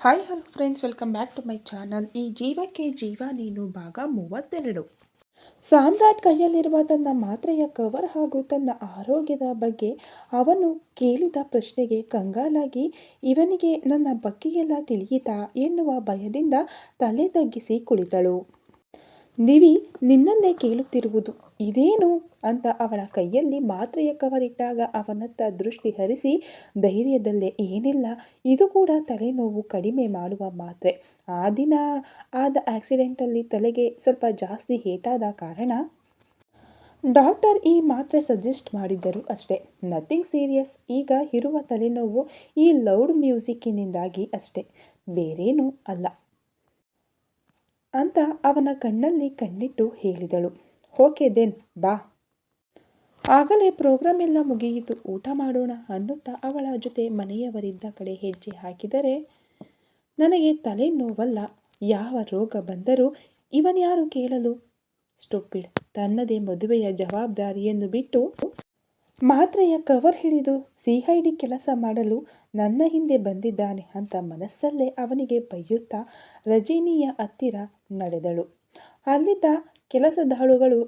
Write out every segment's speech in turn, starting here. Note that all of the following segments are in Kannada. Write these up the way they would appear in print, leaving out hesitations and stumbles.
Hi hello friends, welcome back to my channel. ಈ ಜೀವಕ್ಕೆ ಜೀವ ನೀನು ಭಾಗ 32. ಸಾಮ್ರಾಟ್ ಕೈಯಲ್ಲಿರುವ ತನ್ನ ಮಾತ್ರೆಯ ಕವರ್ ಹಾಗೂ ತನ್ನ ಆರೋಗ್ಯದ ಬಗ್ಗೆ ಅವನು ಕೇಳಿದ ಪ್ರಶ್ನೆಗೆ ಕಂಗಾಲಾಗಿ ಇವನಿಗೆ ನನ್ನ ಬಗ್ಗೆಯೆಲ್ಲ ತಿಳಿಯಿತಾ ಎನ್ನುವ ಭಯದಿಂದ ತಲೆ ತಗ್ಗಿಸಿ ಕುಳಿತಳು. ನಿವಿ ನಿನ್ನಲ್ಲೇ ಕೇಳುತ್ತಿರುವುದು ಇದೇನು ಅಂತ ಅವಳ ಕೈಯಲ್ಲಿ ಮಾತ್ರೆಯ ಕವರ್ ಇಟ್ಟಾಗ ಅವನತ್ತ ದೃಷ್ಟಿ ಹರಿಸಿ ಧೈರ್ಯದಲ್ಲೇ, ಏನಿಲ್ಲ, ಇದು ಕೂಡ ತಲೆನೋವು ಕಡಿಮೆ ಮಾಡುವ ಮಾತ್ರೆ. ಆ ದಿನ ಆದ ಆಕ್ಸಿಡೆಂಟಲ್ಲಿ ತಲೆಗೆ ಸ್ವಲ್ಪ ಜಾಸ್ತಿ ಏಟಾದ ಕಾರಣ ಡಾಕ್ಟರ್ ಈ ಮಾತ್ರೆ ಸಜೆಸ್ಟ್ ಮಾಡಿದ್ದರು ಅಷ್ಟೇ. Nothing serious. ಈಗ ಇರುವ ತಲೆನೋವು ಈ ಲೌಡ್ ಮ್ಯೂಸಿಕ್ಕಿನಿಂದಾಗಿ ಅಷ್ಟೇ, ಬೇರೇನೂ ಅಲ್ಲ ಅಂತ ಅವನ ಕಣ್ಣಲ್ಲಿ ಕಣ್ಣಿಟ್ಟು ಹೇಳಿದಳು. ಓಕೆ ದೆನ್ ಬಾ. ಆಗಲೇ ಪ್ರೋಗ್ರಾಮ್ ಎಲ್ಲ ಮುಗಿಯಿತು, ಊಟ ಮಾಡೋಣ ಅನ್ನುತ್ತಾ ಅವಳ ಜೊತೆ ಮನೆಯವರಿದ್ದ ಕಡೆ ಹೆಜ್ಜೆ ಹಾಕಿದರೆ, ನನಗೆ ತಲೆನೋವಲ್ಲ, ಯಾವ ರೋಗ ಬಂದರೂ ಇವನ್ಯಾರು ಕೇಳಲು, ಸ್ಟುಪಿಡ್, ತನ್ನದೇ ಮದುವೆಯ ಜವಾಬ್ದಾರಿಯನ್ನು ಬಿಟ್ಟು ಮಾತ್ರೆಯ ಕವರ್ ಹಿಡಿದು CID ಕೆಲಸ ಮಾಡಲು ನನ್ನ ಹಿಂದೆ ಬಂದಿದ್ದಾನೆ ಅಂತ ಮನಸ್ಸಲ್ಲೇ ಅವನಿಗೆ ಬೈಯುತ್ತಾ ರಜಿನಿಯ ಹತ್ತಿರ ನಡೆದಳು. ಅಲ್ಲಿದ್ದ ಕೆಲಸದಾಳುಗಳು,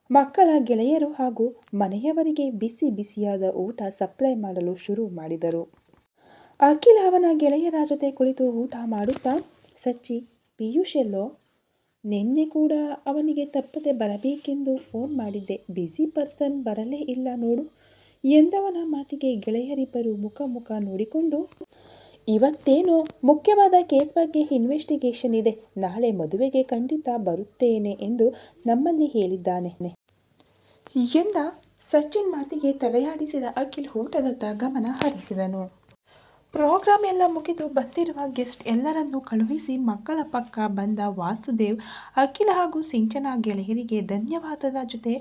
ಮಕ್ಕಳ ಗೆಳೆಯರು ಹಾಗೂ ಮನೆಯವರಿಗೆ ಬಿಸಿ ಬಿಸಿಯಾದ ಊಟ ಸಪ್ಲೈ ಮಾಡಲು ಶುರು ಮಾಡಿದರು. ಅಖಿಲ್ ಅವನ ಗೆಳೆಯರ ಜೊತೆ ಕುಳಿತು ಊಟ ಮಾಡುತ್ತಾ, ಸಚ್ಚಿ, ಪಿಯೂಷ್ ಎಲ್ಲೋ? ನಿನ್ನೆ ಕೂಡ ಅವನಿಗೆ ತಪ್ಪದೆ ಬರಬೇಕೆಂದು ಫೋನ್ ಮಾಡಿದ್ದೆ, ಬ್ಯುಸಿ ಪರ್ಸನ್, ಬರಲೇ ಇಲ್ಲ ನೋಡು ಎಂದವನ ಮಾತಿಗೆ ಗೆಳೆಯರಿಬ್ಬರು ಮುಖ ಮುಖ ನೋಡಿಕೊಂಡು, ಇವತ್ತೇನೋ ಮುಖ್ಯವಾದ ಕೇಸ್ ಬಗ್ಗೆ ಇನ್ವೆಸ್ಟಿಗೇಷನ್ ಇದೆ, ನಾಳೆ ಮದುವೆಗೆ ಖಂಡಿತ ಬರುತ್ತೇನೆ ಎಂದು ನಮ್ಮಲ್ಲಿ ಹೇಳಿದ್ದಾನೆ ಎಂದ. ಸಚಿನ್ ಮಾತಿಗೆ ತಲೆಯಾಡಿಸಿದ ಅಖಿಲ್ ಊಟದತ್ತ ಗಮನ ಹರಿಸಿದನು. ಪ್ರೋಗ್ರಾಮ್ ಎಲ್ಲ ಮುಗಿದು ಬಂದಿರುವ ಗೆಸ್ಟ್ ಎಲ್ಲರನ್ನೂ ಕಳುಹಿಸಿ ಮಕ್ಕಳ ಪಕ್ಕ ಬಂದ ವಾಸುದೇವ್ ಅಖಿಲ್ ಹಾಗೂ ಸಿಂಚನಾ ಗೆಳೆಯರಿಗೆ ಧನ್ಯವಾದದ ಜೊತೆ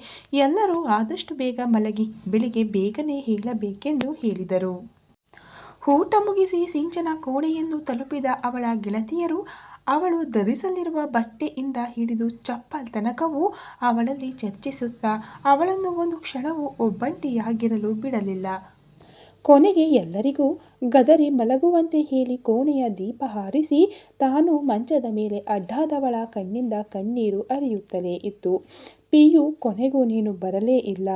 ಎಲ್ಲರೂ ಆದಷ್ಟು ಬೇಗ ಮಲಗಿ ಬೆಳಿಗ್ಗೆ ಬೇಗನೆ ಹೇಳಬೇಕೆಂದು ಹೇಳಿದರು. ಊಟ ಮುಗಿಸಿ ಸಿಂಚನಾ ಕೋಣೆಯನ್ನು ತಲುಪಿದ ಅವಳ ಗೆಳತಿಯರು ಅವಳು ಧರಿಸಲಿರುವ ಬಟ್ಟೆಯಿಂದ ಹಿಡಿದು ಚಪ್ಪಲ್ ತನಕವೂ ಅವಳಲ್ಲಿ ಚರ್ಚಿಸುತ್ತಾ ಅವಳನ್ನು ಒಂದು ಕ್ಷಣವೂ ಒಬ್ಬಂಟಿಯಾಗಿರಲು ಬಿಡಲಿಲ್ಲ. ಕೊನೆಗೆ ಎಲ್ಲರಿಗೂ ಗದರಿ ಮಲಗುವಂತೆ ಹೇಳಿ ಕೋಣೆಯ ದೀಪ ಹಾರಿಸಿ ತಾನು ಮಂಚದ ಮೇಲೆ ಅಡ್ಡಾದವಳ ಕಣ್ಣಿಂದ ಕಣ್ಣೀರು ಹರಿಯುತ್ತಲೇ ಇತ್ತು. ಪಿಯು, ಕೊನೆಗೂ ನೀನು ಬರಲೇ ಇಲ್ಲ.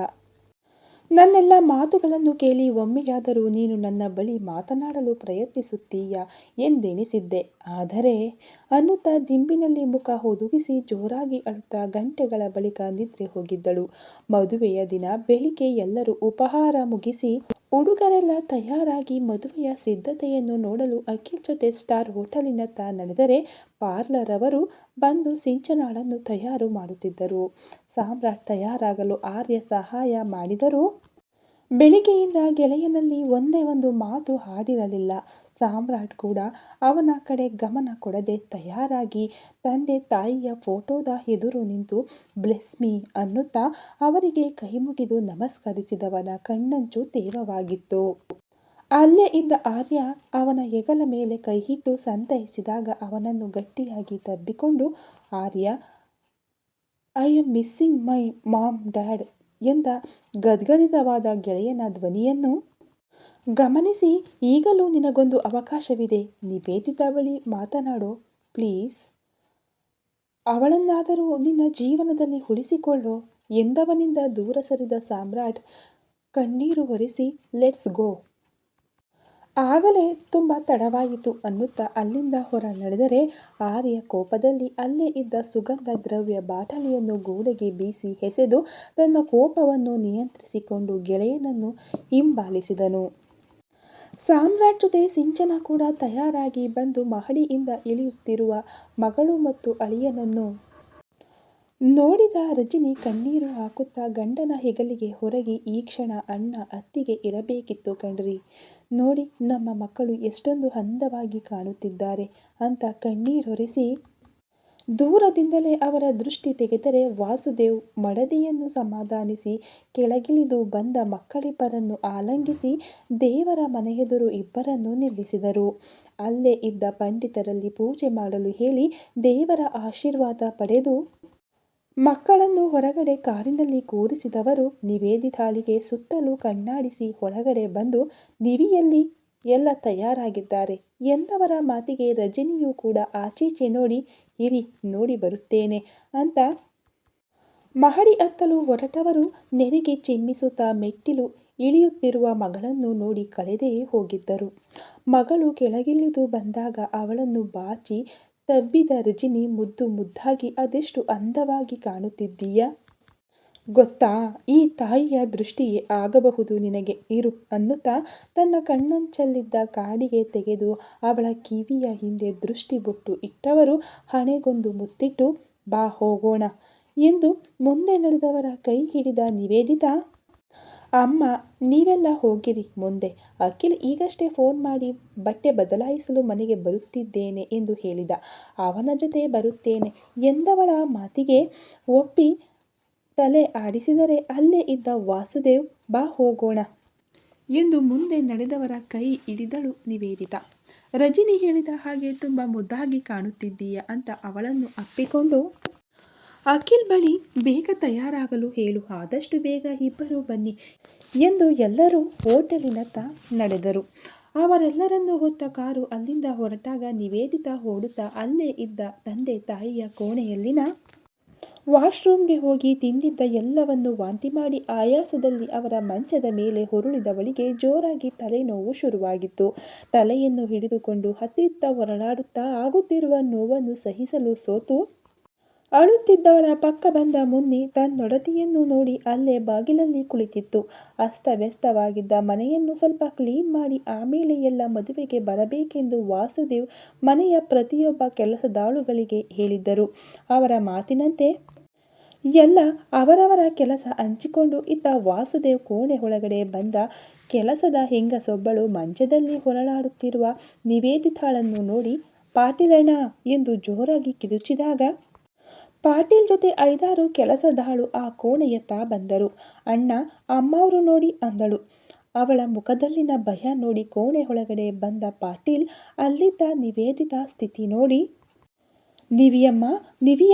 ನನ್ನೆಲ್ಲ ಮಾತುಗಳನ್ನು ಕೇಳಿ ಒಮ್ಮೆಯಾದರೂ ನೀನು ನನ್ನ ಬಳಿ ಮಾತನಾಡಲು ಪ್ರಯತ್ನಿಸುತ್ತೀಯಾ ಎಂದೆನಿಸಿದ್ದೆ. ಆದರೆ ಅನ್ನುತ್ತಾ ದಿಂಬಿನಲ್ಲಿ ಮುಖ ಹುದುಗಿಸಿ ಜೋರಾಗಿ ಅಳುತ್ತಾ ಗಂಟೆಗಳ ಬಳಿಕ ನಿದ್ರೆ ಹೋಗಿದ್ದಳು. ಮದುವೆಯ ದಿನ ಬೆಳಿಗ್ಗೆ ಎಲ್ಲರೂ ಉಪಹಾರ ಮುಗಿಸಿ ಹುಡುಗರೆಲ್ಲ ತಯಾರಾಗಿ ಮದುವೆಯ ಸಿದ್ಧತೆಯನ್ನು ನೋಡಲು ಅಖಿಲ್ ಜೊತೆ ಸ್ಟಾರ್ ಹೋಟೆಲಿನತ್ತ ನಡೆದರೆ ಪಾರ್ಲರ್ ಅವರು ಬಂದು ಸಿಂಚನಾಳನ್ನು ತಯಾರು ಮಾಡುತ್ತಿದ್ದರು. ಸಾಮ್ರಾಟ್ ತಯಾರಾಗಲು ಆರ್ಯ ಸಹಾಯ ಮಾಡಿದರೂ ಬೆಳಿಗ್ಗೆಯಿಂದ ಗೆಳೆಯನಲ್ಲಿ ಒಂದೇ ಒಂದು ಮಾತು ಆಡಿರಲಿಲ್ಲ. ಸಾಮ್ರಾಟ್ ಕೂಡ ಅವನ ಕಡೆ ಗಮನ ಕೊಡದೆ ತಯಾರಾಗಿ ತಂದೆ ತಾಯಿಯ ಫೋಟೋದ ಎದುರು ನಿಂತು ಬ್ಲೆಸ್ ಮೀ ಅನ್ನುತ್ತಾ ಅವರಿಗೆ ಕೈಮುಗಿದು ನಮಸ್ಕರಿಸಿದವನ ಕಣ್ಣಂಚು ತೇವವಾಗಿತ್ತು. ಅಲ್ಲೇ ಇದ್ದ ಆರ್ಯ ಅವನ ಹೆಗಲ ಮೇಲೆ ಕೈಯಿಟ್ಟು ಸಂತೈಸಿದಾಗ ಅವನನ್ನು ಗಟ್ಟಿಯಾಗಿ ತಬ್ಬಿಕೊಂಡು, Arya, I am missing my mom dad ಎಂದ ಗದ್ಗದಿತವಾದ ಗೆಳೆಯನ ಧ್ವನಿಯನ್ನು ಗಮನಿಸಿ, ಈಗಲೂ ನಿನಗೊಂದು ಅವಕಾಶವಿದೆ, ನಿವೇದಿತಾ ಬಳಿ ಮಾತನಾಡೋ ಪ್ಲೀಸ್, ಅವಳನ್ನಾದರೂ ನಿನ್ನ ಜೀವನದಲ್ಲಿ ಉಳಿಸಿಕೊಳ್ಳೋ ಎಂದವನಿಂದ ದೂರ ಸರಿದ ಸಾಮ್ರಾಟ್ ಕಣ್ಣೀರು ಒರೆಸಿ ಲೆಟ್ಸ್ ಗೋ. ಆಗಲೇ ತುಂಬ ತಡವಾಯಿತು ಅನ್ನುತ್ತಾ ಅಲ್ಲಿಂದ ಹೊರ ನಡೆದರೆ ಆರ್ಯ ಕೋಪದಲ್ಲಿ ಅಲ್ಲೇ ಇದ್ದ ಸುಗಂಧ ದ್ರವ್ಯ ಬಾಟಲಿಯನ್ನು ಗೋಡೆಗೆ ಬೀಸಿ ಎಸೆದು ತನ್ನ ಕೋಪವನ್ನು ನಿಯಂತ್ರಿಸಿಕೊಂಡು ಗೆಳೆಯನನ್ನು ಹಿಂಬಾಲಿಸಿದನು. ಸಾಮ್ರಾಟ್ ಜೊತೆ ಸಿಂಚನಾ ಕೂಡ ತಯಾರಾಗಿ ಬಂದು ಮಹಡಿಯಿಂದ ಇಳಿಯುತ್ತಿರುವ ಮಗಳು ಮತ್ತು ಅಳಿಯನನ್ನು ನೋಡಿದ ರಜಿನಿ ಕಣ್ಣೀರು ಹಾಕುತ್ತಾ ಗಂಡನ ಹೆಗಲಿಗೆ ಹೊರಗಿ, ಈ ಕ್ಷಣ ಅಣ್ಣ ಅತ್ತಿಗೆ ಇರಬೇಕಿತ್ತು ಕಣ್ರೀ, ನೋಡಿ ನಮ್ಮ ಮಕ್ಕಳು ಎಷ್ಟೊಂದು ಅಂದವಾಗಿ ಕಾಣುತ್ತಿದ್ದಾರೆ ಅಂತ ಕಣ್ಣೀರೊರೆಸಿ ದೂರದಿಂದಲೇ ಅವರ ದೃಷ್ಟಿ ತೆಗೆದರೆ ವಾಸುದೇವ್ ಮಡದಿಯನ್ನು ಸಮಾಧಾನಿಸಿ ಕೆಳಗಿಳಿದು ಬಂದ ಮಕ್ಕಳಿಬ್ಬರನ್ನು ಆಲಂಗಿಸಿ ದೇವರ ಮನೆಯೆದುರು ಇಬ್ಬರನ್ನು ನಿಲ್ಲಿಸಿದರು. ಅಲ್ಲೇ ಇದ್ದ ಪಂಡಿತರಲ್ಲಿ ಪೂಜೆ ಮಾಡಲು ಹೇಳಿ ದೇವರ ಆಶೀರ್ವಾದ ಪಡೆದು ಮಕ್ಕಳನ್ನು ಹೊರಗಡೆ ಕಾರಿನಲ್ಲಿ ಕೂರಿಸಿದವರು ನಿವೇದಿತಾಳಿಗೆ ಸುತ್ತಲೂ ಕಣ್ಣಾಡಿಸಿ ಒಳಗಡೆ ಬಂದು, ನಿವಿಯಲ್ಲಿ ಎಲ್ಲ ತಯಾರಾಗಿದ್ದಾರೆ ಎಂದವರ ಮಾತಿಗೆ ರಜನಿಯೂ ಕೂಡ ಆಚೀಚೆ ನೋಡಿ ಇರಿ ನೋಡಿ ಬರುತ್ತೇನೆ ಅಂತ ಮಹಡಿ ಹತ್ತಲು ಹೊರಟವರು ನೆರಿಗೆ ಚಿಮ್ಮಿಸುತ್ತಾ ಮೆಟ್ಟಿಲು ಇಳಿಯುತ್ತಿರುವ ಮಗಳನ್ನು ನೋಡಿ ಕಳೆದೇ ಹೋಗಿದ್ದರು. ಮಗಳು ಕೆಳಗಿಳಿದು ಬಂದಾಗ ಅವಳನ್ನು ಬಾಚಿ ತಬ್ಬಿದ ರಜನಿ ಮುದ್ದು ಮುದ್ದಾಗಿ ಅದೆಷ್ಟು ಅಂದವಾಗಿ ಕಾಣುತ್ತಿದ್ದೀಯ ಗೊತ್ತಾ, ಈ ತಾಯಿಯ ದೃಷ್ಟಿಯೇ ಆಗಬಹುದು ನಿನಗೆ ಇರು ಅನ್ನುತ್ತಾ ತನ್ನ ಕಣ್ಣಂಚಲ್ಲಿದ್ದ ಕಾಡಿಗೆ ತೆಗೆದು ಅವಳ ಕಿವಿಯ ಹಿಂದೆ ದೃಷ್ಟಿ ಬೊಟ್ಟು ಇಟ್ಟವರು ಹಣೆಗೊಂದು ಮುತ್ತಿಟ್ಟು ಬಾ ಹೋಗೋಣ ಎಂದು ಮುಂದೆ ನಡೆದವರ ಕೈ ಹಿಡಿದ ನಿವೇದಿತಾ, ಅಮ್ಮ ನೀವೆಲ್ಲ ಹೋಗಿರಿ ಮುಂದೆ, ಅಖಿಲ್ ಈಗಷ್ಟೇ ಫೋನ್ ಮಾಡಿ ಬಟ್ಟೆ ಬದಲಾಯಿಸಲು ಮನೆಗೆ ಬರುತ್ತಿದ್ದೇನೆ ಎಂದು ಹೇಳಿದ, ಅವನ ಜೊತೆ ಬರುತ್ತೇನೆ ಎಂದವಳ ಮಾತಿಗೆ ಒಪ್ಪಿ ತಲೆ ಆಡಿಸಿದರೆ ಅಲ್ಲೇ ಇದ್ದ ವಾಸುದೇವ್ ಬಾ ಹೋಗೋಣ ಎಂದು ಮುಂದೆ ನಡೆದವರ ಕೈ ಹಿಡಿದಳು ನಿವೇದಿತಾ. ರಜನಿ ಹೇಳಿದ ಹಾಗೆ ತುಂಬ ಮುದ್ದಾಗಿ ಕಾಣುತ್ತಿದ್ದೀಯ ಅಂತ ಅವಳನ್ನು ಅಪ್ಪಿಕೊಂಡು ಅಖಿಲ್ ಬಳಿ ಬೇಗ ತಯಾರಾಗಲು ಹೇಳು, ಆದಷ್ಟು ಬೇಗ ಇಬ್ಬರು ಬನ್ನಿ ಎಂದು ಎಲ್ಲರೂ ಹೋಟೆಲಿನತ್ತ ನಡೆದರು. ಅವರೆಲ್ಲರನ್ನು ಹೊತ್ತ ಕಾರು ಅಲ್ಲಿಂದ ಹೊರಟಾಗ ನಿವೇದಿತಾ ಓಡುತ್ತಾ ಅಲ್ಲೇ ಇದ್ದ ತಂದೆ ತಾಯಿಯ ಕೋಣೆಯಲ್ಲಿನ ವಾಶ್ರೂಮ್ಗೆ ಹೋಗಿ ತಿಂದಿದ್ದ ಎಲ್ಲವನ್ನು ವಾಂತಿ ಮಾಡಿ ಆಯಾಸದಲ್ಲಿ ಅವರ ಮಂಚದ ಮೇಲೆ ಹೊರಳಿದವಳಿಗೆ ಜೋರಾಗಿ ತಲೆನೋವು ಶುರುವಾಗಿತ್ತು. ತಲೆಯನ್ನು ಹಿಡಿದುಕೊಂಡು ಅತ್ತಿತ್ತ ಹೊರಳಾಡುತ್ತಾ ಆಗುತ್ತಿರುವ ನೋವನ್ನು ಸಹಿಸಲು ಸೋತು ಅಳುತ್ತಿದ್ದವಳ ಪಕ್ಕ ಬಂದ ಮುನ್ನಿ ತನ್ನೊಡತಿಯನ್ನು ನೋಡಿ ಅಲ್ಲೇ ಬಾಗಿಲಲ್ಲಿ ಕುಳಿತಿತ್ತು. ಅಸ್ತವ್ಯಸ್ತವಾಗಿದ್ದ ಮನೆಯನ್ನು ಸ್ವಲ್ಪ ಕ್ಲೀನ್ ಮಾಡಿ ಆಮೇಲೆ ಎಲ್ಲ ಮದುವೆಗೆ ಬರಬೇಕೆಂದು ವಾಸುದೇವ್ ಮನೆಯ ಪ್ರತಿಯೊಬ್ಬ ಕೆಲಸದಾಳುಗಳಿಗೆ ಹೇಳಿದ್ದರು. ಅವರ ಮಾತಿನಂತೆ ಎಲ್ಲ ಅವರವರ ಕೆಲಸ ಹಂಚಿಕೊಂಡು ಇದ್ದ ವಾಸುದೇವ್ ಕೋಣೆ ಒಳಗಡೆ ಬಂದ. ಕೆಲಸದ ಹೆಂಗಸೊಬ್ಬಳು ಮಂಚದಲ್ಲಿ ಹೊರಳಾಡುತ್ತಿರುವ ನಿವೇದಿತಾಳನ್ನು ನೋಡಿ ಪಾಟೀಲಣ್ಣ ಎಂದು ಜೋರಾಗಿ ಕಿರುಚಿದಾಗ ಪಾಟೀಲ್ ಜೊತೆ 5-6 ಕೆಲಸದಾಳು ಆ ಕೋಣೆಯತ್ತ ಬಂದರು. ಅಣ್ಣ ಅಮ್ಮವ್ರು ನೋಡಿ ಅಂದಳು. ಅವಳ ಮುಖದಲ್ಲಿನ ಭಯ ನೋಡಿ ಕೋಣೆ ಒಳಗಡೆ ಬಂದ ಪಾಟೀಲ್ ಅಲ್ಲಿದ್ದ ನಿವೇದಿತಾ ಸ್ಥಿತಿ ನೋಡಿ ನಿವಿಯಮ್ಮ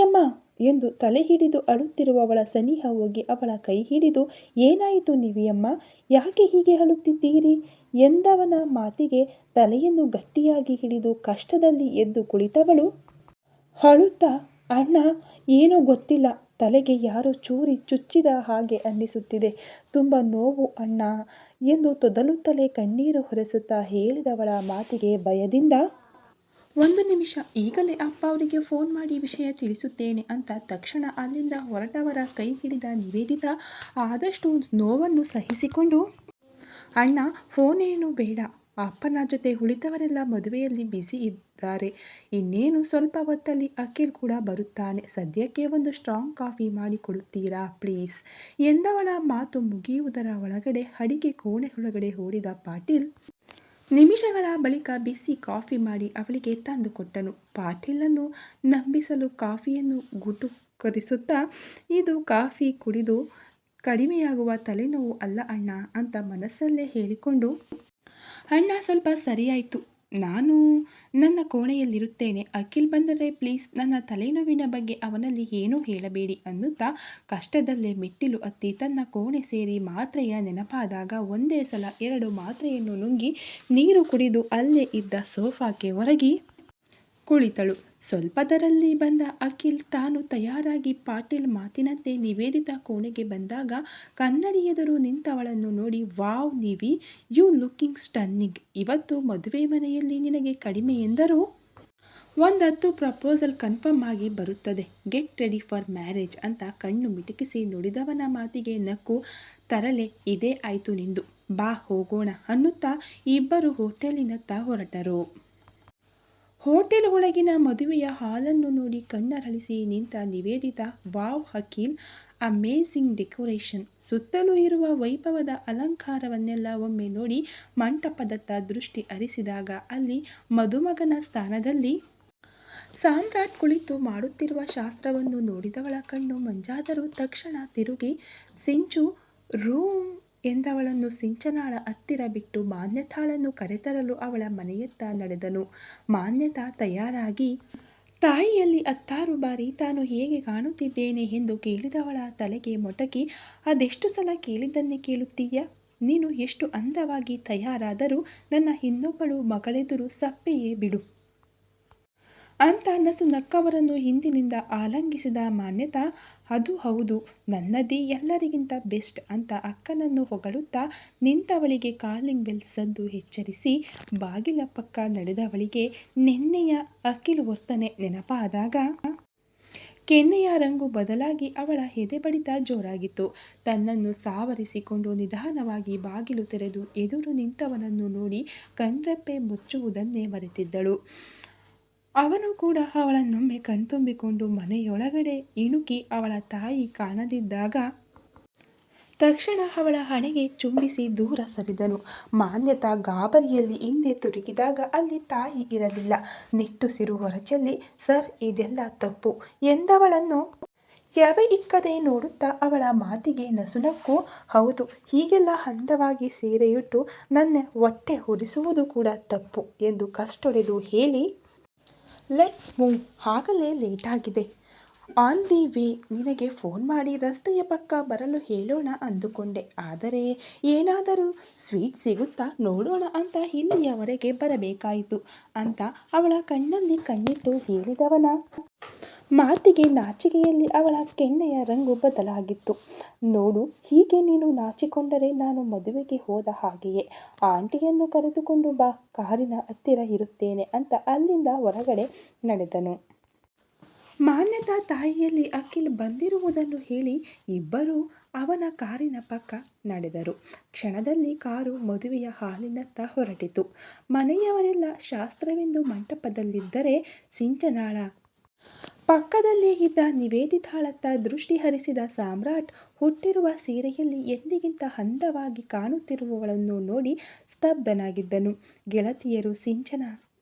ಎಂದು ತಲೆ ಹಿಡಿದು ಅಳುತ್ತಿರುವವಳ ಸನಿಹ ಹೋಗಿ ಅವಳ ಕೈ ಹಿಡಿದು ಏನಾಯಿತು ನಿವಿಯಮ್ಮ, ಯಾಕೆ ಹೀಗೆ ಅಳುತ್ತಿದ್ದೀರಿ ಎಂದವನ ಮಾತಿಗೆ ತಲೆಯನ್ನು ಗಟ್ಟಿಯಾಗಿ ಹಿಡಿದು ಕಷ್ಟದಲ್ಲಿ ಎದ್ದು ಕುಳಿತವಳು ಅಳುತ್ತಾ ಅಣ್ಣ ಏನೋ ಗೊತ್ತಿಲ್ಲ, ತಲೆಗೆ ಯಾರೋ ಚೂರಿ ಚುಚ್ಚಿದ ಹಾಗೆ ಅನ್ನಿಸುತ್ತಿದೆ, ತುಂಬ ನೋವು ಅಣ್ಣ ಎಂದು ತೊದಲುತ್ತಲೇ ಕಣ್ಣೀರು ಹೊರೆಸುತ್ತಾ ಹೇಳಿದವಳ ಮಾತಿಗೆ ಭಯದಿಂದ 1 ನಿಮಿಷ ಈಗಲೇ ಅಪ್ಪ ಅವರಿಗೆ ಫೋನ್ ಮಾಡಿ ವಿಷಯ ತಿಳಿಸುತ್ತೇನೆ ಅಂತ ತಕ್ಷಣ ಅಲ್ಲಿಂದ ಹೊರಟವರ ಕೈ ಹಿಡಿದ ನಿವೇದಿತಾ ಆದಷ್ಟು ನೋವನ್ನು ಸಹಿಸಿಕೊಂಡು ಅಣ್ಣ ಫೋನೇನು ಬೇಡ, ಅಪ್ಪನ ಜೊತೆ ಉಳಿದವರೆಲ್ಲ ಮದುವೆಯಲ್ಲಿ ಬ್ಯುಸಿ ಇದ್ದಾರೆ, ಇನ್ನೇನು ಸ್ವಲ್ಪ ಹೊತ್ತಲ್ಲಿ ಅಖಿಲ್ ಕೂಡ ಬರುತ್ತಾನೆ, ಸದ್ಯಕ್ಕೆ ಒಂದು ಸ್ಟ್ರಾಂಗ್ ಕಾಫಿ ಮಾಡಿ ಕೊಡುತ್ತೀರಾ ಪ್ಲೀಸ್ ಎಂದವಳ ಮಾತು ಮುಗಿಯುವುದರ ಒಳಗಡೆ ಅಡಿಗೆ ಕೋಣೆ ಒಳಗಡೆ ಓಡಿದ ಪಾಟೀಲ್ ನಿಮಿಷಗಳ ಬಳಿಕ ಬಿಸಿ ಕಾಫಿ ಮಾಡಿ ಅವಳಿಗೆ ತಂದು ಕೊಟ್ಟನು. ಪಾಟೀಲನ್ನು ನಂಬಿಸಲು ಕಾಫಿಯನ್ನು ಗುಟುಕರಿಸುತ್ತಾ ಇದು ಕಾಫಿ ಕುಡಿದು ಕಡಿಮೆಯಾಗುವ ತಲೆನೋವು ಅಲ್ಲ ಅಣ್ಣ ಅಂತ ಮನಸ್ಸಲ್ಲೇ ಹೇಳಿಕೊಂಡು ಅಣ್ಣ ಸ್ವಲ್ಪ ಸರಿಯಾಯಿತು, ನಾನು ನನ್ನ ಕೋಣೆಯಲ್ಲಿರುತ್ತೇನೆ, ಅಖಿಲ್ ಬಂದರೆ ಪ್ಲೀಸ್ ನನ್ನ ತಲೆನೋವಿನ ಬಗ್ಗೆ ಅವನಲ್ಲಿ ಏನೂ ಹೇಳಬೇಡಿ ಅನ್ನುತ್ತಾ ಕಷ್ಟದಲ್ಲೇ ಮೆಟ್ಟಿಲು ಹತ್ತಿ ತನ್ನ ಕೋಣೆ ಸೇರಿ ಮಾತ್ರೆಯ ನೆನಪಾದಾಗ ಒಂದೇ ಸಲ 2 ಮಾತ್ರೆಯನ್ನು ನುಂಗಿ ನೀರು ಕುಡಿದು ಅಲ್ಲೇ ಇದ್ದ ಸೋಫಾಕ್ಕೆ ಒರಗಿ ಕುಳಿತಳು. ಸ್ವಲ್ಪದರಲ್ಲಿ ಬಂದ ಅಖಿಲ್ ತಾನು ತಯಾರಾಗಿ ಪಾಟೀಲ್ ಮಾತಿನಂತೆ ನಿವೇದಿತಾ ಕೋಣೆಗೆ ಬಂದಾಗ ಕನ್ನಡಿ ಎದುರು ನಿಂತವಳನ್ನು ನೋಡಿ wow Nivi, you looking stunning, ಇವತ್ತು ಮದುವೆ ಮನೆಯಲ್ಲಿ ನಿನಗೆ ಕಡಿಮೆ ಎಂದರೂ 10 ಪ್ರಪೋಸಲ್ ಕನ್ಫರ್ಮ್ ಆಗಿ ಬರುತ್ತದೆ, ಗೆಟ್ ರೆಡಿ ಫಾರ್ ಮ್ಯಾರೇಜ್ ಅಂತ ಕಣ್ಣು ಮಿಟುಕಿಸಿ ನುಡಿದವನ ಮಾತಿಗೆ ನಕ್ಕು ತರಲೆ ಇದೇ ಆಯ್ತು ನಿಂದು, ಬಾ ಹೋಗೋಣ ಅನ್ನುತ್ತಾ ಇಬ್ಬರು ಹೋಟೆಲಿನತ್ತ ಹೊರಟರು. ಹೋಟೆಲ್ ಒಳಗಿನ ಮದುವೆಯ ಹಾಲನ್ನು ನೋಡಿ ಕಣ್ಣರಳಿಸಿ ನಿಂತ Nivedita wow Akhil, amazing decoration, ಸುತ್ತಲೂ ಇರುವ ವೈಭವದ ಅಲಂಕಾರವನ್ನೆಲ್ಲ ಒಮ್ಮೆ ನೋಡಿ ಮಂಟಪದತ್ತ ದೃಷ್ಟಿ ಹರಿಸಿದಾಗ ಅಲ್ಲಿ ಮದುಮಗನ ಸ್ಥಾನದಲ್ಲಿ ಸಾಮ್ರಾಟ್ ಕುಳಿತು ಮಾಡುತ್ತಿರುವ ಶಾಸ್ತ್ರವನ್ನು ನೋಡಿದವಳ ಕಣ್ಣು ಮಂಜಾದರೂ ತಕ್ಷಣ ತಿರುಗಿ ಸಿಂಚು ರೂಮ್ ಎಂದವಳನ್ನು ಸಿಂಚನಾಳ ಹತ್ತಿರ ಬಿಟ್ಟು ಮಾನ್ಯತಾಳನ್ನು ಕರೆತರಲು ಅವಳ ಮನೆಯತ್ತ ನಡೆದನು. ಮಾನ್ಯತಾ ತಯಾರಾಗಿ ತಾಯಿಯಲ್ಲಿ 10 ಬಾರಿ ತಾನು ಹೇಗೆ ಕಾಣುತ್ತಿದ್ದೇನೆ ಎಂದು ಕೇಳಿದವಳ ತಲೆಗೆ ಮೊಟಕಿ ಅದೆಷ್ಟು ಸಲ ಕೇಳಿದ್ದನ್ನೇ ಕೇಳುತ್ತೀಯ, ನೀನು ಎಷ್ಟು ಅಂದವಾಗಿ ತಯಾರಾದರೂ ನನ್ನ ಇನ್ನೊಬ್ಬಳು ಮಗಳೆದುರು ಸಪ್ಪೆಯೇ ಬಿಡು ಅಂತ ನಸು ನಕ್ಕವರನ್ನು ಹಿಂದಿನಿಂದ ಆಲಂಗಿಸಿದ ಮಾನ್ಯತಾ. ಅದು ಹೌದು, ನನ್ನದೇ ಎಲ್ಲರಿಗಿಂತ ಬೆಸ್ಟ್ ಅಂತ ಅಕ್ಕನನ್ನು ಹೊಗಳುತ್ತಾ ನಿಂತವಳಿಗೆ ಕಾಲಿಂಗ್ ಬೆಲ್ ಸದ್ದು ಎಚ್ಚರಿಸಿ ಬಾಗಿಲ ಪಕ್ಕ ನಡೆದವಳಿಗೆ ನೆನ್ನೆಯ ಅಖಿಲ್ ವರ್ತನೆ ನೆನಪಾದಾಗ ಕೆನ್ನೆಯ ರಂಗು ಬದಲಾಗಿ ಅವಳ ಎದೆ ಬಡಿತ ಜೋರಾಗಿತ್ತು. ತನ್ನನ್ನು ಸಾವರಿಸಿಕೊಂಡು ನಿಧಾನವಾಗಿ ಬಾಗಿಲು ತೆರೆದು ಎದುರು ನಿಂತವನನ್ನು ನೋಡಿ ಕಣ್ರೆಪ್ಪೆ ಮುಚ್ಚುವುದನ್ನೇ ಮರೆತಿದ್ದಳು. ಅವನು ಕೂಡ ಅವಳನ್ನೊಮ್ಮೆ ಕಣ್ತುಂಬಿಕೊಂಡು ಮನೆಯೊಳಗಡೆ ಇಣುಕಿ ಅವಳ ತಾಯಿ ಕಾಣದಿದ್ದಾಗ ತಕ್ಷಣ ಅವಳ ಹಣೆಗೆ ಚುಂಬಿಸಿ ದೂರ ಸರಿದನು. ಮಾನ್ಯತಾ ಗಾಬರಿಯಲ್ಲಿ ಹಿಂದೆ ತಿರುಗಿದಾಗ ಅಲ್ಲಿ ತಾಯಿ ಇರಲಿಲ್ಲ. ನಿಟ್ಟುಸಿರು ಹೊರಚೆಲ್ಲಿ, ಸರ್, ಇದೆಲ್ಲ ತಪ್ಪು ಎಂದವಳನ್ನು ಯವೆ ಇಕ್ಕದೆ ನೋಡುತ್ತಾ ಅವಳ ಮಾತಿಗೆ ನಸುನಕ್ಕು. ಹೌದು, ಹೀಗೆಲ್ಲ ಅಂದವಾಗಿ ಸೀರೆಯುಟ್ಟು ನನ್ನ ಹೊಟ್ಟೆ ಉರಿಸುವುದು ಕೂಡ ತಪ್ಪು ಎಂದು ಕಷ್ಟೊಡೆದು ಹೇಳಿ, ಲೆಟ್ಸ್ ಮೂವ್, ಆಗಲೇ ಲೇಟಾಗಿದೆ. ಆನ್ ದಿ ವೇ ನಿನಗೆ ಫೋನ್ ಮಾಡಿ ರಸ್ತೆಯ ಪಕ್ಕ ಬರಲು ಹೇಳೋಣ ಅಂದುಕೊಂಡೆ. ಆದರೆ ಏನಾದರೂ ಸ್ವೀಟ್ ಸಿಗುತ್ತಾ ನೋಡೋಣ ಅಂತ ಇಲ್ಲಿಯವರೆಗೆ ಬರಬೇಕಾಯಿತು ಅಂತ ಅವಳ ಕಣ್ಣಲ್ಲಿ ಕಣ್ಣಿಟ್ಟು ಹೇಳಿದವನ ಮಾತಿಗೆ ನಾಚಿಕೆಯಲ್ಲಿ ಅವಳ ಕೆನ್ನೆಯ ರಂಗು ಬದಲಾಗಿತ್ತು. ನೋಡು, ಹೀಗೆ ನೀನು ನಾಚಿಕೊಂಡರೆ ನಾನು ಮದುವೆಗೆ ಹೋದ ಹಾಗೆಯೇ. ಆಂಟಿಯನ್ನು ಕರೆದುಕೊಂಡು ಬಾ, ಕಾರಿನ ಹತ್ತಿರ ಇರುತ್ತೇನೆ ಅಂತ ಅಲ್ಲಿಂದ ಹೊರಗಡೆ ನಡೆದನು. ಮಾನ್ಯತಾ ತಾಯಿಯಲ್ಲಿ ಅಖಿಲ್ ಬಂದಿರುವುದನ್ನು ಹೇಳಿ ಇಬ್ಬರೂ ಅವನ ಕಾರಿನ ಪಕ್ಕ ನಡೆದರು. ಕ್ಷಣದಲ್ಲಿ ಕಾರು ಮದುವೆಯ ಹಾಲಿನತ್ತ ಹೊರಟಿತು. ಮನೆಯವರೆಲ್ಲ ಶಾಸ್ತ್ರವೆಂದು ಮಂಟಪದಲ್ಲಿದ್ದರೆ ಸಿಂಚನಾಳ ಪಕ್ಕದಲ್ಲೇ ಇದ್ದ ನಿವೇದಿತಾಳತ್ತ ದೃಷ್ಟಿ ಹರಿಸಿದ ಸಾಮ್ರಾಟ್ ಹುಟ್ಟಿರುವ ಸೀರೆಯಲ್ಲಿ ಎಂದಿಗಿಂತ ಅಂದವಾಗಿ ಕಾಣುತ್ತಿರುವವಳನ್ನು ನೋಡಿ ಸ್ತಬ್ಧನಾಗಿದ್ದನು. ಗೆಳತಿಯರು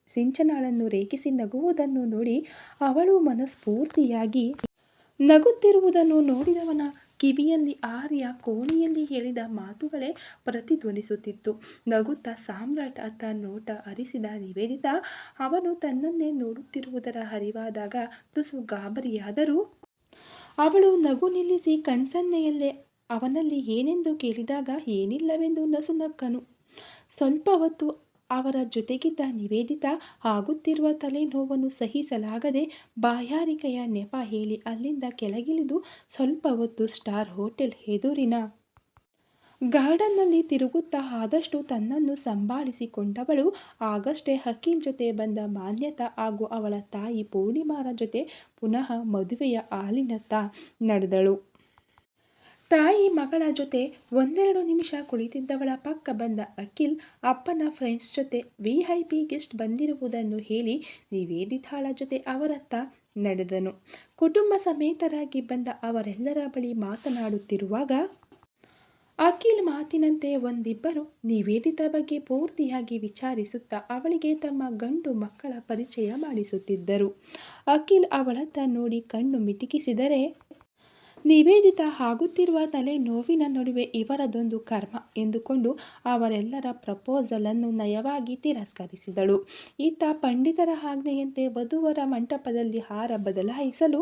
ಸಿಂಚನಾಳನ್ನು ರೇಗಿಸಿ ನಗುವುದನ್ನು ನೋಡಿ ಅವಳು ಮನಸ್ಫೂರ್ತಿಯಾಗಿ ನಗುತ್ತಿರುವುದನ್ನು ನೋಡಿದವನ ಕಿವಿಯಲ್ಲಿ ಆರ್ಯ ಕೋಣೆಯಲ್ಲಿ ಹೇಳಿದ ಮಾತುಗಳೇ ಪ್ರತಿಧ್ವನಿಸುತ್ತಿತ್ತು. ನಗುತ್ತಾ ಸಾಮ್ರಾಟ್ ಅತ್ತ ನೋಟ ಹರಿಸಿದ ನಿವೇದಿತಾ ಅವನು ತನ್ನನ್ನೇ ನೋಡುತ್ತಿರುವುದರ ಅರಿವಾದಾಗ ತುಸು ಗಾಬರಿಯಾದರೂ ಅವಳು ನಗು ನಿಲ್ಲಿಸಿ ಕಣ್ಸನ್ನೆಯಲ್ಲೇ ಅವನಲ್ಲಿ ಏನೆಂದು ಕೇಳಿದಾಗ ಏನಿಲ್ಲವೆಂದು ನಸುನಕ್ಕನು. ಸ್ವಲ್ಪ ಹೊತ್ತು ಅವರ ಜೊತೆಗಿದ್ದ ನಿವೇದಿತಾ ಆಗುತ್ತಿರುವ ತಲೆನೋವನ್ನು ಸಹಿಸಲಾಗದೆ ಬಾಯಾರಿಕೆಯ ನೆಪ ಹೇಳಿ ಅಲ್ಲಿಂದ ಕೆಳಗಿಳಿದು ಸ್ವಲ್ಪ ಹೊತ್ತು ಸ್ಟಾರ್ ಹೋಟೆಲ್ ಎದುರಿನ ಗಾರ್ಡನ್ನಲ್ಲಿ ತಿರುಗುತ್ತಾ ಆದಷ್ಟು ತನ್ನನ್ನು ಸಂಭಾಳಿಸಿಕೊಂಡವಳು. ಆಗಷ್ಟೇ ಅಖಿಲ್ ಜೊತೆ ಬಂದ ಮಾನ್ಯತಾ ಹಾಗೂ ಅವಳ ತಾಯಿ ಪೂರ್ಣಿಮಾರ ಜೊತೆ ಪುನಃ ಮದುವೆಯ ಹಾಲಿನತ್ತ ನಡೆದಳು. ತಾಯಿ ಮಗಳ ಜೊತೆ ಒಂದೆರಡು ನಿಮಿಷ ಕುಳಿತಿದ್ದವಳ ಪಕ್ಕ ಬಂದ ಅಖಿಲ್ ಅಪ್ಪನ ಫ್ರೆಂಡ್ಸ್ ಜೊತೆ VIP ಗೆಸ್ಟ್ ಬಂದಿರುವುದನ್ನು ಹೇಳಿ ನಿವೇದಿತಾಳ ಜೊತೆ ಅವರತ್ತ ನಡೆದನು. ಕುಟುಂಬ ಸಮೇತರಾಗಿ ಬಂದ ಅವರೆಲ್ಲರ ಬಳಿ ಮಾತನಾಡುತ್ತಿರುವಾಗ ಅಖಿಲ್ ಮಾತಿನಂತೆ ಒಂದಿಬ್ಬರು ನಿವೇದಿತಾ ಬಗ್ಗೆ ಪೂರ್ತಿಯಾಗಿ ವಿಚಾರಿಸುತ್ತಾ ಅವಳಿಗೆ ತಮ್ಮ ಗಂಡು ಮಕ್ಕಳ ಪರಿಚಯ ಮಾಡಿಸುತ್ತಿದ್ದರು. ಅಖಿಲ್ ಅವಳತ್ತ ನೋಡಿ ಕಣ್ಣು ಮಿಟುಕಿಸಿದರೆ ನಿವೇದಿತಾ ಆಗುತ್ತಿರುವ ತಲೆ ನೋವಿನ ನಡುವೆ ಇವರದೊಂದು ಕರ್ಮ ಎಂದುಕೊಂಡು ಅವರೆಲ್ಲರ ಪ್ರಪೋಸಲನ್ನು ನಯವಾಗಿ ತಿರಸ್ಕರಿಸಿದಳು. ಇತ್ತ ಪಂಡಿತರ ಆಜ್ಞೆಯಂತೆ ವಧುವರ ಮಂಟಪದಲ್ಲಿ ಹಾರ ಬದಲಾಯಿಸಲು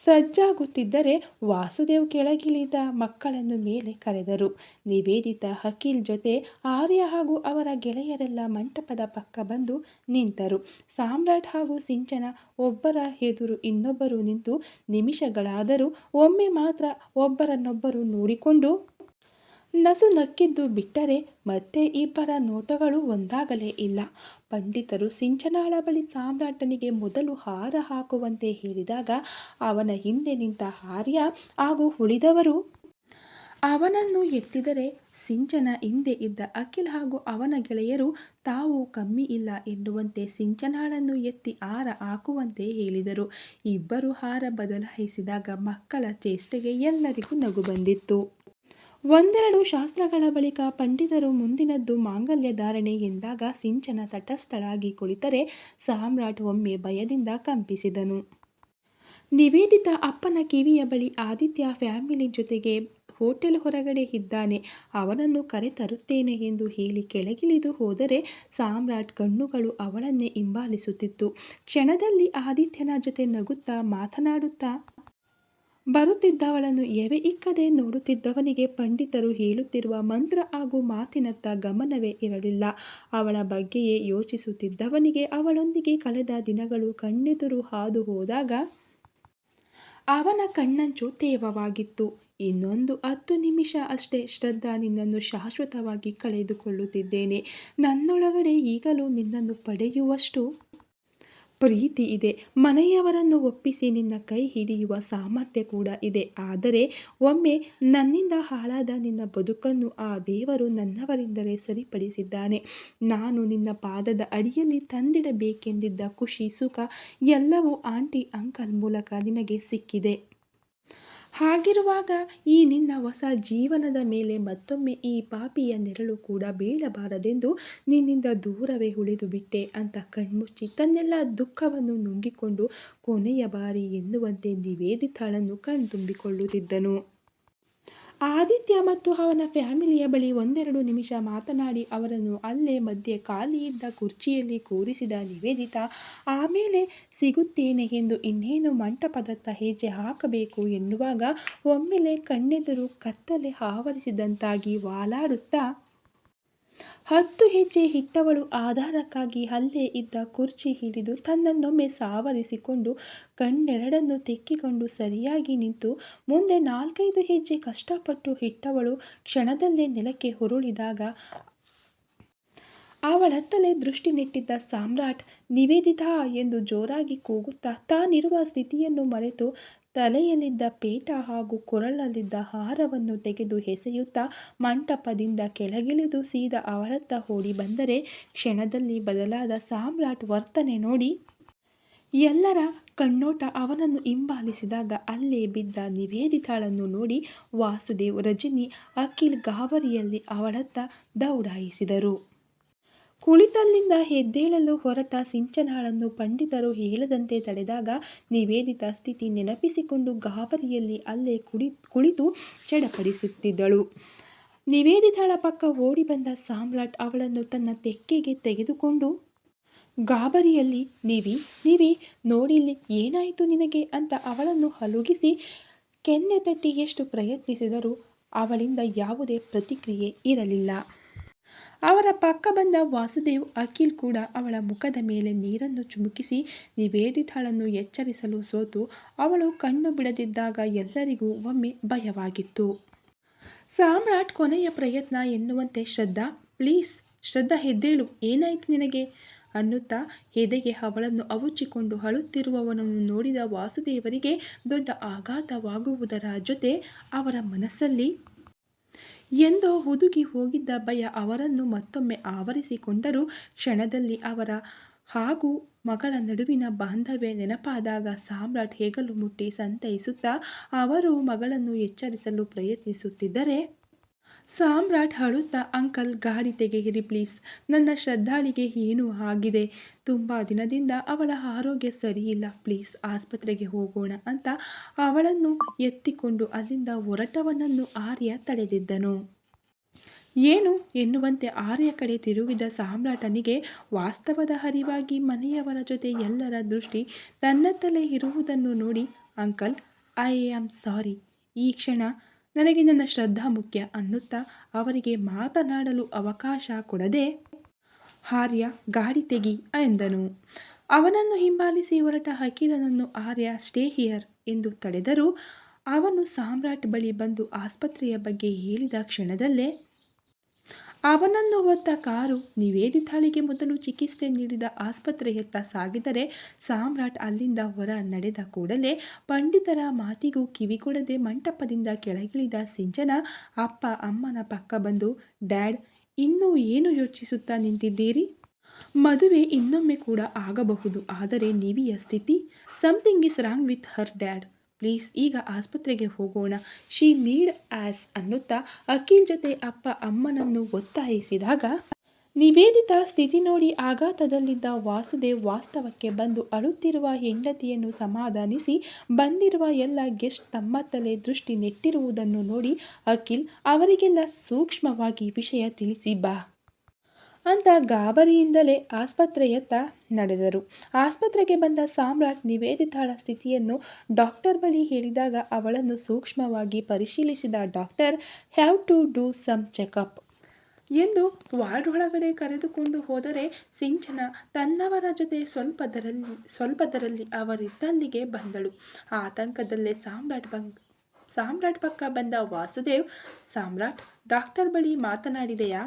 ಸಜ್ಜಾಗುತ್ತಿದ್ದರೆ ವಾಸುದೇವ್ ಕೆಳಗಿಳಿದ ಮಕ್ಕಳನ್ನು ಮೇಲೆ ಕರೆದರು. ನಿವೇದಿತಾ ಅಖಿಲ್ ಜೊತೆ ಆರ್ಯ ಹಾಗೂ ಅವರ ಗೆಳೆಯರೆಲ್ಲ ಮಂಟಪದ ಪಕ್ಕ ಬಂದು ನಿಂತರು. ಸಾಮ್ರಾಟ್ ಹಾಗೂ ಸಿಂಚನ ಒಬ್ಬರ ಎದುರು ಇನ್ನೊಬ್ಬರು ನಿಂತು ನಿಮಿಷಗಳಾದರೂ ಒಮ್ಮೆ ಮಾತ್ರ ಒಬ್ಬರನ್ನೊಬ್ಬರು ನೋಡಿಕೊಂಡು ನಸು ನಕ್ಕಿದ್ದು ಬಿಟ್ಟರೆ ಮತ್ತೆ ಇಬ್ಬರ ನೋಟಗಳು ಒಂದಾಗಲೇ ಇಲ್ಲ. ಪಂಡಿತರು ಸಿಂಚನಾಳ ಬಳಿ ಸಾಮ್ರಾಟನಿಗೆ ಮೊದಲು ಹಾರ ಹಾಕುವಂತೆ ಹೇಳಿದಾಗ ಅವನ ಹಿಂದೆ ನಿಂತ ಆರ್ಯ ಹಾಗೂ ಉಳಿದವರು ಅವನನ್ನು ಎತ್ತಿದರೆ ಸಿಂಚನ ಹಿಂದೆ ಇದ್ದ ಅಖಿಲ್ ಹಾಗೂ ಅವನ ಗೆಳೆಯರು ತಾವು ಕಮ್ಮಿ ಇಲ್ಲ ಎನ್ನುವಂತೆ ಸಿಂಚನಾಳನ್ನು ಎತ್ತಿ ಹಾರ ಹಾಕುವಂತೆ ಹೇಳಿದರು. ಇಬ್ಬರು ಹಾರ ಬದಲಾಯಿಸಿದಾಗ ಮಕ್ಕಳ ಚೇಷ್ಟೆಗೆ ಎಲ್ಲರಿಗೂ ನಗು ಬಂದಿತ್ತು. ಒಂದೆರಡು ಶಾಸ್ತ್ರಗಳ ಬಳಿಕ ಪಂಡಿತರು ಮುಂದಿನದ್ದು ಮಾಂಗಲ್ಯ ಧಾರಣೆ ಎಂದಾಗ ಸಿಂಚನ ತಟಸ್ಥಳಾಗಿ ಕುಳಿತರೆ ಸಾಮ್ರಾಟ್ ಒಮ್ಮೆ ಭಯದಿಂದ ಕಂಪಿಸಿದನು. ನಿವೇದಿತಾ ಅಪ್ಪನ ಕಿವಿಯ ಬಳಿ ಆದಿತ್ಯ ಫ್ಯಾಮಿಲಿ ಜೊತೆಗೆ ಹೋಟೆಲ್ ಹೊರಗಡೆ ಇದ್ದಾನೆ, ಅವನನ್ನು ಕರೆತರುತ್ತೇನೆ ಎಂದು ಹೇಳಿ ಕೆಳಗಿಳಿದು ಹೋದರೆ ಸಾಮ್ರಾಟ್ ಕಣ್ಣುಗಳು ಅವಳನ್ನೇ ಹಿಂಬಾಲಿಸುತ್ತಿತ್ತು. ಕ್ಷಣದಲ್ಲಿ ಆದಿತ್ಯನ ಜೊತೆ ನಗುತ್ತಾ ಮಾತನಾಡುತ್ತಾ ಬರುತ್ತಿದ್ದವಳನ್ನು ಎವೆ ಇಕ್ಕದೆ ನೋಡುತ್ತಿದ್ದವನಿಗೆ ಪಂಡಿತರು ಹೇಳುತ್ತಿರುವ ಮಂತ್ರ ಹಾಗೂ ಮಾತಿನತ್ತ ಗಮನವೇ ಇರಲಿಲ್ಲ. ಅವಳ ಬಗ್ಗೆಯೇ ಯೋಚಿಸುತ್ತಿದ್ದವನಿಗೆ ಅವಳೊಂದಿಗೆ ಕಳೆದ ದಿನಗಳು ಕಣ್ಣೆದುರು ಹಾದು ಹೋದಾಗ ಅವನ ಕಣ್ಣಂಚು ತೇವವಾಗಿತ್ತು. ಇನ್ನೊಂದು 10 ನಿಮಿಷ ಅಷ್ಟೇ ಶ್ರದ್ಧಾ, ನಿನ್ನನ್ನು ಶಾಶ್ವತವಾಗಿ ಕಳೆದುಕೊಳ್ಳುತ್ತಿದ್ದೇನೆ. ನನ್ನೊಳಗಡೆ ಈಗಲೂ ನಿನ್ನನ್ನು ಪಡೆಯುವಷ್ಟು ಪ್ರೀತಿ ಇದೆ. ಮನೆಯವರನ್ನು ಒಪ್ಪಿಸಿ ನಿನ್ನ ಕೈ ಹಿಡಿಯುವ ಸಾಮರ್ಥ್ಯ ಕೂಡ ಇದೆ. ಆದರೆ ಒಮ್ಮೆ ನನ್ನಿಂದ ಹಾಳಾದ ನಿನ್ನ ಬದುಕನ್ನು ಆ ದೇವರು ನನ್ನವರಿಂದಲೇ ಸರಿಪಡಿಸಿದ್ದಾನೆ. ನಾನು ನಿನ್ನ ಪಾದದ ಅಡಿಯಲ್ಲಿ ತಂದಿಡಬೇಕೆಂದಿದ್ದ ಖುಷಿ, ಸುಖ ಎಲ್ಲವೂ ಆಂಟಿ ಅಂಕಲ್ ಮೂಲಕ ನಿನಗೆ ಸಿಕ್ಕಿದೆ. ಹಾಗಿರುವಾಗ ಈ ನಿನ್ನ ಹೊಸ ಜೀವನದ ಮೇಲೆ ಮತ್ತೊಮ್ಮೆ ಈ ಪಾಪಿಯ ನೆರಳು ಕೂಡ ಬೀಳಬಾರದೆಂದು ನಿನ್ನಿಂದ ದೂರವೇ ಉಳಿದು ಬಿಟ್ಟೆ ಅಂತ ಕಣ್ಮುಚ್ಚಿ ತನ್ನೆಲ್ಲ ದುಃಖವನ್ನು ನುಂಗಿಕೊಂಡು ಕೊನೆಯ ಬಾರಿ ಎನ್ನುವಂತೆ ನಿವೇದಿತಾಳನ್ನು ಕಣ್ತುಂಬಿಕೊಳ್ಳುತ್ತಿದ್ದನು. ಆದಿತ್ಯ ಮತ್ತು ಅವನ ಫ್ಯಾಮಿಲಿಯ ಬಳಿ 1-2 ನಿಮಿಷ ಮಾತನಾಡಿ ಅವರನ್ನು ಅಲ್ಲೇ ಮಧ್ಯೆ ಖಾಲಿಯಿದ್ದ ಕುರ್ಚಿಯಲ್ಲಿ ಕೂರಿಸಿದ ನಿವೇದಿತಾ ಆಮೇಲೆ ಸಿಗುತ್ತೇನೆ ಎಂದು ಇನ್ನೇನು ಮಂಟಪದತ್ತ ಹೆಜ್ಜೆ ಹಾಕಬೇಕು ಎನ್ನುವಾಗ ಒಮ್ಮೆಲೆ ಕಣ್ಣೆದುರು ಕತ್ತಲೆ ಆವರಿಸಿದಂತಾಗಿ ವಾಲಾಡುತ್ತಾ 10 ಹೆಜ್ಜೆ ಇಟ್ಟವಳು ಆಧಾರಕ್ಕಾಗಿ ಅಲ್ಲೇ ಇದ್ದ ಕುರ್ಚಿ ಹಿಡಿದು ತನ್ನನ್ನೊಮ್ಮೆ ಸಾವರಿಸಿಕೊಂಡು ಕಣ್ಣೆರಡನ್ನು ತೆಕ್ಕಿಕೊಂಡು ಸರಿಯಾಗಿ ನಿಂತು ಮುಂದೆ 4-5 ಹೆಜ್ಜೆ ಕಷ್ಟಪಟ್ಟು ಇಟ್ಟವಳು ಕ್ಷಣದಲ್ಲೇ ನೆಲಕ್ಕೆ ಉರುಳಿದಾಗ ಅವಳತ್ತಲೇ ದೃಷ್ಟಿ ನೆಟ್ಟಿದ್ದ ಸಾಮ್ರಾಟ್ ನಿವೇದಿತಾ ಎಂದು ಜೋರಾಗಿ ಕೂಗುತ್ತಾ ತಾನಿರುವ ಸ್ಥಿತಿಯನ್ನು ಮರೆತು ತಲೆಯಲ್ಲಿದ್ದ ಪೇಟ ಹಾಗೂ ಕೊರಳಲ್ಲಿದ್ದ ಹಾರವನ್ನು ತೆಗೆದು ಎಸೆಯುತ್ತಾ ಮಂಟಪದಿಂದ ಕೆಳಗಿಳಿದು ಸೀದಾ ಅವಳತ್ತ ಓಡಿ ಬಂದರೆ ಕ್ಷಣದಲ್ಲಿ ಬದಲಾದ ಸಾಮ್ರಾಟ್ ವರ್ತನೆ ನೋಡಿ ಎಲ್ಲರ ಕಣ್ಣೋಟ ಅವನನ್ನು ಹಿಂಬಾಲಿಸಿದಾಗ ಅಲ್ಲೇ ಬಿದ್ದ ನಿವೇದಿತಾಳನ್ನು ನೋಡಿ ವಾಸುದೇವ್, ರಜನಿ, ಅಖಿಲ್ ಗಾಬರಿಯಲ್ಲಿ ಅವಳತ್ತ ದೌಡಾಯಿಸಿದರು. ಕುಳಿತಲ್ಲಿಂದ ಎದ್ದೇಳಲು ಹೊರಟ ಸಿಂಚನಾಳನ್ನು ಪಂಡಿತರು ಹೇಳದಂತೆ ತಡೆದಾಗ ನಿವೇದಿತಾ ಸ್ಥಿತಿ ನೆನಪಿಸಿಕೊಂಡು ಗಾಬರಿಯಲ್ಲಿ ಅಲ್ಲೇ ಕುಳಿತು ಚಡಪಡಿಸುತ್ತಿದ್ದಳು. ನಿವೇದಿತಾಳ ಪಕ್ಕ ಓಡಿ ಬಂದ ಸಾಮ್ರಾಟ್ ಅವಳನ್ನು ತನ್ನ ತೆಕ್ಕೆಗೆ ತೆಗೆದುಕೊಂಡು ಗಾಬರಿಯಲ್ಲಿ ನಿವಿ ನೋಡಿಲ್ಲಿ ಏನಾಯಿತು ನಿನಗೆ ಅಂತ ಅವಳನ್ನು ಅಲುಗಿಸಿ ಕೆನ್ನೆ ತಟ್ಟಿ ಎಷ್ಟು ಪ್ರಯತ್ನಿಸಿದರೂ ಅವಳಿಂದ ಯಾವುದೇ ಪ್ರತಿಕ್ರಿಯೆ ಇರಲಿಲ್ಲ. ಅವರ ಪಕ್ಕ ಬಂದ ವಾಸುದೇವ್, ಅಖಿಲ್ ಕೂಡ ಅವಳ ಮುಖದ ಮೇಲೆ ನೀರನ್ನು ಚಿಮುಕಿಸಿ ನಿವೇದಿತಾಳನ್ನು ಎಚ್ಚರಿಸಲು ಸೋತು ಅವಳು ಕಣ್ಣು ಬಿಡದಿದ್ದಾಗ ಎಲ್ಲರಿಗೂ ಒಮ್ಮೆ ಭಯವಾಗಿತ್ತು. ಸಾಮ್ರಾಟ್ ಕೊನೆಯ ಪ್ರಯತ್ನ ಎನ್ನುವಂತೆ ಶ್ರದ್ಧಾ, ಪ್ಲೀಸ್ ಶ್ರದ್ಧಾ ಎದ್ದೇಳು, ಏನಾಯಿತು ನಿನಗೆ ಅನ್ನುತ್ತಾ ಎದೆಗೆ ಅವಳನ್ನು ಅವುಚಿಕೊಂಡು ಅಳುತ್ತಿರುವವನನ್ನು ನೋಡಿದ ವಾಸುದೇವರಿಗೆ ದೊಡ್ಡ ಆಘಾತವಾಗುವುದರ ಜೊತೆ ಅವರ ಮನಸ್ಸಲ್ಲಿ ಎಂದೋ ಹುದುಗಿ ಹೋಗಿದ್ದ ಭಯ ಅವರನ್ನು ಮತ್ತೊಮ್ಮೆ ಆವರಿಸಿಕೊಂಡರೂ ಕ್ಷಣದಲ್ಲಿ ಅವರ ಹಾಗೂ ಮಗಳ ನಡುವಿನ ಬಾಂಧವ್ಯ ನೆನಪಾದಾಗ ಸಾಮ್ರಾಟ್ ಹೆಗಲು ಮುಟ್ಟಿ ಸಂತೈಸುತ್ತಾ ಅವರು ಮಗಳನ್ನು ಎಚ್ಚರಿಸಲು ಪ್ರಯತ್ನಿಸುತ್ತಿದ್ದರೆ ಸಾಮ್ರಾಟ್ ಅಳುತ್ತಾ, ಅಂಕಲ್ ಗಾಡಿ ತೆಗೆಯಿರಿ ಪ್ಲೀಸ್, ನನ್ನ ಶ್ರದ್ಧಾಳಿಗೆ ಏನೂ ಆಗಿದೆ, ತುಂಬ ದಿನದಿಂದ ಅವಳ ಆರೋಗ್ಯ ಸರಿಯಿಲ್ಲ, ಪ್ಲೀಸ್ ಆಸ್ಪತ್ರೆಗೆ ಹೋಗೋಣ ಅಂತ ಅವಳನ್ನು ಎತ್ತಿಕೊಂಡು ಅಲ್ಲಿಂದ ಹೊರಟವನನ್ನು ಆರ್ಯ ತಡೆದಿದ್ದನು. ಏನು ಎನ್ನುವಂತೆ ಆರ್ಯ ಕಡೆ ತಿರುಗಿದ ಸಾಮ್ರಾಟನಿಗೆ ವಾಸ್ತವದ ಅರಿವಾಗಿ ಮನೆಯವರ ಜೊತೆ ಎಲ್ಲರ ದೃಷ್ಟಿ ತನ್ನತ್ತಲೇ ಇರುವುದನ್ನು ನೋಡಿ, ಅಂಕಲ್ ಐ ಆಮ್ ಸಾರಿ, ಈ ಕ್ಷಣ ನನಗೆ ನನ್ನ ಶ್ರದ್ಧಾ ಮುಖ್ಯ ಅನ್ನುತ್ತಾ ಅವರಿಗೆ ಮಾತನಾಡಲು ಅವಕಾಶ ಕೊಡದೆ ಆರ್ಯ ಗಾಡಿ ತೆಗಿ ಎಂದನು. ಅವನನ್ನು ಹಿಂಬಾಲಿಸಿ ಹೊರಟ ಅಖಿಲನನ್ನು ಆರ್ಯ ಸ್ಟೇ ಹಿಯರ್ ಎಂದು ತಡೆದರೂ ಅವನು ಸಾಮ್ರಾಟ್ ಬಳಿ ಬಂದು ಆಸ್ಪತ್ರೆಯ ಬಗ್ಗೆ ಹೇಳಿದ ಕ್ಷಣದಲ್ಲೇ ಅವನನ್ನು ಹೊತ್ತ ಕಾರು ನಿವೇದಿತಾಳಿಗೆ ಮೊದಲು ಚಿಕಿತ್ಸೆ ನೀಡಿದ ಆಸ್ಪತ್ರೆಯತ್ತ ಸಾಗಿದರೆ ಸಾಮ್ರಾಟ್ ಅಲ್ಲಿಂದ ಹೊರ ನಡೆದ ಕೂಡಲೇ ಪಂಡಿತರ ಮಾತಿಗೂ ಕಿವಿಗೊಡದೆ ಮಂಟಪದಿಂದ ಕೆಳಗಿಳಿದ ಸಿಂಚನ ಅಪ್ಪ ಅಮ್ಮನ ಪಕ್ಕ ಬಂದು, ಡ್ಯಾಡ್ ಇನ್ನೂ ಏನು ಯೋಚಿಸುತ್ತಾ ನಿಂತಿದ್ದೀರಿ? ಮದುವೆ ಇನ್ನೊಮ್ಮೆ ಕೂಡ ಆಗಬಹುದು, ಆದರೆ ನಿವಿಯ ಸ್ಥಿತಿ something is wrong with her dad, please ಈಗ ಆಸ್ಪತ್ರೆಗೆ ಹೋಗೋಣ, ಶಿ ನೀಡ್ ಆಸ್ ಅನ್ನುತ್ತಾ ಅಖಿಲ್ ಜೊತೆ ಅಪ್ಪ ಅಮ್ಮನನ್ನು ಒತ್ತಾಯಿಸಿದಾಗ ನಿವೇದಿತಾ ಸ್ಥಿತಿ ನೋಡಿ ಆಘಾತದಲ್ಲಿದ್ದ ವಾಸುದೇವ್ ವಾಸ್ತವಕ್ಕೆ ಬಂದು ಅಳುತ್ತಿರುವ ಹೆಂಡತಿಯನ್ನು ಸಮಾಧಾನಿಸಿ ಬಂದಿರುವ ಎಲ್ಲ ಗೆಸ್ಟ್ ತಮ್ಮತ್ತಲೇ ದೃಷ್ಟಿ ನೆಟ್ಟಿರುವುದನ್ನು ನೋಡಿ ಅಖಿಲ್ ಅವರಿಗೆಲ್ಲ ಸೂಕ್ಷ್ಮವಾಗಿ ವಿಷಯ ತಿಳಿಸಿ, ಬಾ ಅಂತ ಗಾಬರಿಯಿಂದಲೇ ಆಸ್ಪತ್ರೆಯತ್ತ ನಡೆದರು. ಆಸ್ಪತ್ರೆಗೆ ಬಂದ ಸಾಮ್ರಾಟ್ ನಿವೇದಿತಾಳ ಸ್ಥಿತಿಯನ್ನು ಡಾಕ್ಟರ್ ಬಳಿ ಹೇಳಿದಾಗ ಅವಳನ್ನು ಸೂಕ್ಷ್ಮವಾಗಿ ಪರಿಶೀಲಿಸಿದ doctor have to do some checkup ಎಂದು ವಾರ್ಡ್ ಒಳಗಡೆ ಕರೆದುಕೊಂಡು ಹೋದರೆ ಸಿಂಚನ ತನ್ನವರ ಜೊತೆ ಸ್ವಲ್ಪದರಲ್ಲಿ ಅವರಿದ್ದಲ್ಲಿಗೆ ಬಂದಳು. ಆತಂಕದಲ್ಲೇ ಸಾಮ್ರಾಟ್ ಪಕ್ಕ ಬಂದ ವಾಸುದೇವ್, ಸಾಮ್ರಾಟ್, ಡಾಕ್ಟರ್ ಬಳಿ ಮಾತನಾಡಿದೆಯಾ?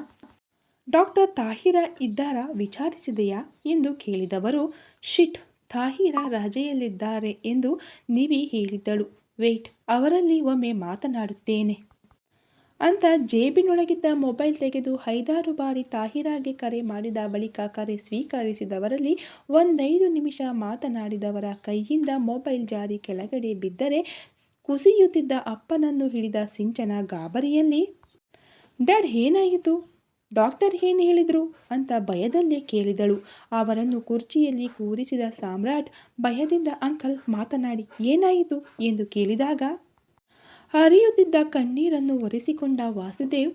ಡಾಕ್ಟರ್ ತಾಹಿರ ಇದ್ದಾರಾ ವಿಚಾರಿಸಿದೆಯಾ ಎಂದು ಕೇಳಿದವರು, ಶಿಟ್, ತಾಹಿರ ರಜೆಯಲ್ಲಿದ್ದಾರೆ ಎಂದು ನಿವಿ ಹೇಳಿದ್ದಳು. ವೇಟ್, ಅವರಲ್ಲಿ ಒಮ್ಮೆ ಮಾತನಾಡುತ್ತೇನೆ ಅಂತ ಜೇಬಿನೊಳಗಿದ್ದ ಮೊಬೈಲ್ ತೆಗೆದು 5-6 ಬಾರಿ ತಾಹಿರಾಗೆ ಕರೆ ಮಾಡಿದ ಬಳಿಕ ಕರೆ ಸ್ವೀಕರಿಸಿದವರಲ್ಲಿ 1-5 ನಿಮಿಷ ಮಾತನಾಡಿದವರ ಕೈಯಿಂದ ಮೊಬೈಲ್ ಜಾರಿ ಕೆಳಗಡೆ ಬಿದ್ದರೆ ಕುಸಿಯುತ್ತಿದ್ದ ಅಪ್ಪನನ್ನು ಹಿಡಿದ ಸಿಂಚನ ಗಾಬರಿಯಲ್ಲಿ, ಡ್ಯಾಡ್, ಏನಾಯಿತು? ಡಾಕ್ಟರ್ ಏನು ಹೇಳಿದ್ರು ಅಂತ ಭಯದಲ್ಲೇ ಕೇಳಿದಳು. ಅವರನ್ನು ಕುರ್ಚಿಯಲ್ಲಿ ಕೂರಿಸಿದ ಸಾಮ್ರಾಟ್ ಭಯದಿಂದ, ಅಂಕಲ್ ಮಾತನಾಡಿ, ಏನಾಯಿತು ಎಂದು ಕೇಳಿದಾಗ ಹರಿಯುತ್ತಿದ್ದ ಕಣ್ಣೀರನ್ನು ಒರೆಸಿಕೊಂಡ Vasudev,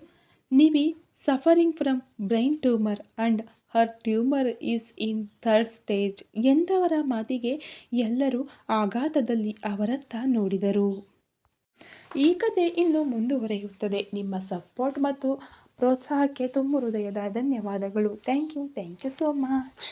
Nivi suffering from brain tumour and her tumour is in 3rd stage ಎಂದವರ ಮಾತಿಗೆ ಎಲ್ಲರೂ ಆಘಾತದಲ್ಲಿ ಅವರತ್ತ ನೋಡಿದರು. ಈ ಕತೆ ಇನ್ನು ಮುಂದುವರಿಯುತ್ತದೆ. ನಿಮ್ಮ ಸಪೋರ್ಟ್ ಮತ್ತು ಪ್ರೋತ್ಸಾಹಕ್ಕೆ ತುಂಬ ಹೃದಯದ ಧನ್ಯವಾದಗಳು. Thank you so much.